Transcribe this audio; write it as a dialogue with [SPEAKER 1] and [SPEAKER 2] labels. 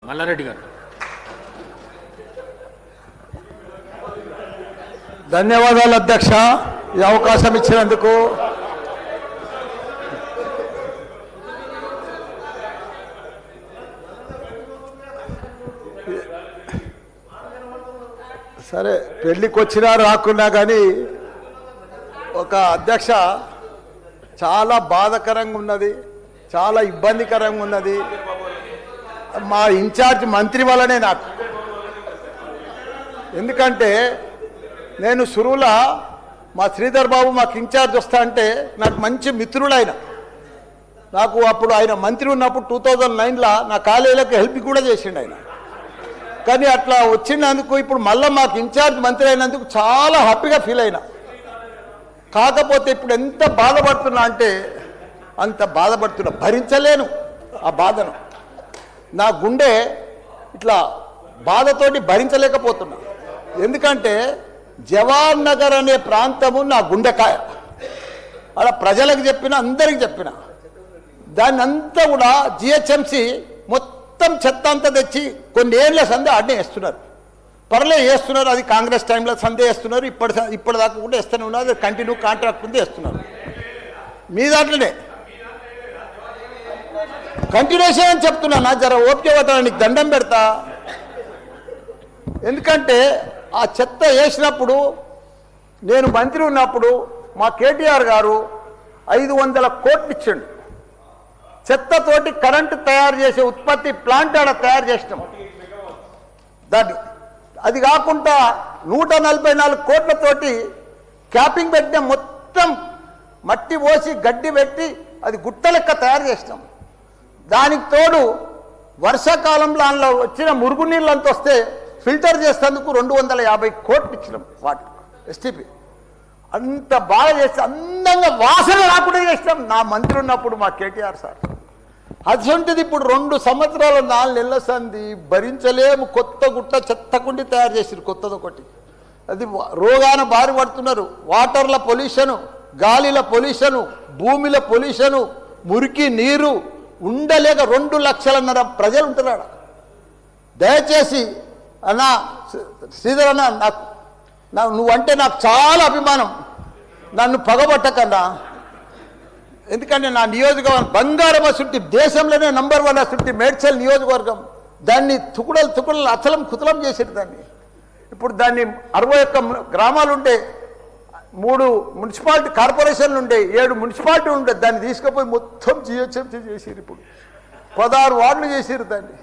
[SPEAKER 1] మల్లారెడ్డి గారు.
[SPEAKER 2] ధన్యవాదాలు అధ్యక్ష, ఈ అవకాశం ఇచ్చినందుకు. సరే, పెళ్ళికి వచ్చినా రాకున్నా కానీ ఒక అధ్యక్ష చాలా బాధాకరంగా ఉన్నది, చాలా ఇబ్బందికరంగా ఉన్నది. మా ఇన్ఛార్జ్ మంత్రి వల్లనే నాకు. ఎందుకంటే నేను సురువుల మా శ్రీధర్ బాబు మాకు ఇన్ఛార్జ్ వస్తా అంటే నాకు మంచి మిత్రుడు ఆయన. నాకు అప్పుడు ఆయన మంత్రి ఉన్నప్పుడు 2009లో నా కాలేజీలకు హెల్ప్ కూడా చేసిండు ఆయన. కానీ అట్లా వచ్చినందుకు ఇప్పుడు మళ్ళీ మాకు ఇన్ఛార్జ్ మంత్రి అయినందుకు చాలా హ్యాపీగా ఫీల్ అయినా. కాకపోతే ఇప్పుడు ఎంత బాధపడుతున్నా అంటే అంత బాధపడుతున్నా, భరించలేను ఆ బాధను. నా గుండె ఇట్లా బాధతోటి భరించలేకపోతున్నా. ఎందుకంటే జవహర్ నగర్ అనే ప్రాంతము నా గుండెకాయ. అలా ప్రజలకు చెప్పిన, అందరికి చెప్పిన, దాన్ని అంతా కూడా జిహెచ్ఎంసి మొత్తం చెత్త అంతా తెచ్చి కొన్ని ఏళ్ళ సందే అడ్డే వేస్తున్నారు. పర్లే వేస్తున్నారు, అది కాంగ్రెస్ టైంలో సందే వేస్తున్నారు, ఇప్పటిదాకా కూడా వేస్తూనే ఉన్నారు. అది కంటిన్యూ కాంట్రాక్ట్ ఉంది వేస్తున్నారు. మీ దాంట్లోనే కంటిన్యూషన్ అని చెప్తున్నా. నా జర ఓపిక పడతా, నీకు దండం పెడతా. ఎందుకంటే ఆ చెత్త వేసినప్పుడు నేను మంత్రి ఉన్నప్పుడు మా కేటీఆర్ గారు 500 కోట్లు ఇచ్చిండు. చెత్తతోటి కరెంటు తయారు చేసే ఉత్పత్తి ప్లాంట్ ఆడ తయారు చేసినాం. దాన్ని అది కాకుండా 144 కోట్లతోటి క్యాపింగ్ పెట్టిన, మొత్తం మట్టి పోసి గడ్డి పెట్టి అది గుట్ట లెక్క తయారు చేసినాం. దానికి తోడు వర్షాకాలంలో అందులో వచ్చిన మురుగునీళ్ళు అంత వస్తే ఫిల్టర్ చేసేందుకు 250 కోట్లు ఇచ్చినాం వాటర్ ఎస్టీపీ. అంత బాగా చేస్తే అందంగా వాసన రాకుండా చేసినాం నా మంత్రి ఉన్నప్పుడు మా కేటీఆర్ సార్. అటువంటిది ఇప్పుడు 2 సంవత్సరాలు 4 నెలల సంది భరించలేము. కొత్త గుట్ట చెత్తకుండి తయారు చేసారు, కొత్తది ఒకటి. అది రోగాన బారి పడుతున్నారు. వాటర్ల పొల్యూషను, గాలిల పొల్యూషను, భూమిల పొల్యూషను, మురికి నీరు ఉండలేక 2 లక్షలన్నర ప్రజలు ఉంటున్నాడు. దయచేసి అన్నా శ్రీధర్ అన్న, నువ్వంటే నాకు చాలా అభిమానం, నన్ను పగబట్టకన్నా. ఎందుకంటే నా నియోజకవర్గం బంగారం అసుంటి, దేశంలోనే నంబర్ 1 అసుంటి మేడ్చల్ నియోజకవర్గం. దాన్ని తుకుడలు అచలం కుతలం చేసేది దాన్ని. ఇప్పుడు దాన్ని 61 గ్రామాలు ఉండే, 3 మున్సిపాలిటీ కార్పొరేషన్లు ఉండే, 7 మున్సిపాలిటీ ఉండే. దాన్ని తీసుకుపోయి మొత్తం జిహెచ్ఎంసీ చేసారు. ఇప్పుడు 16 వార్డులు చేసారు దాన్ని.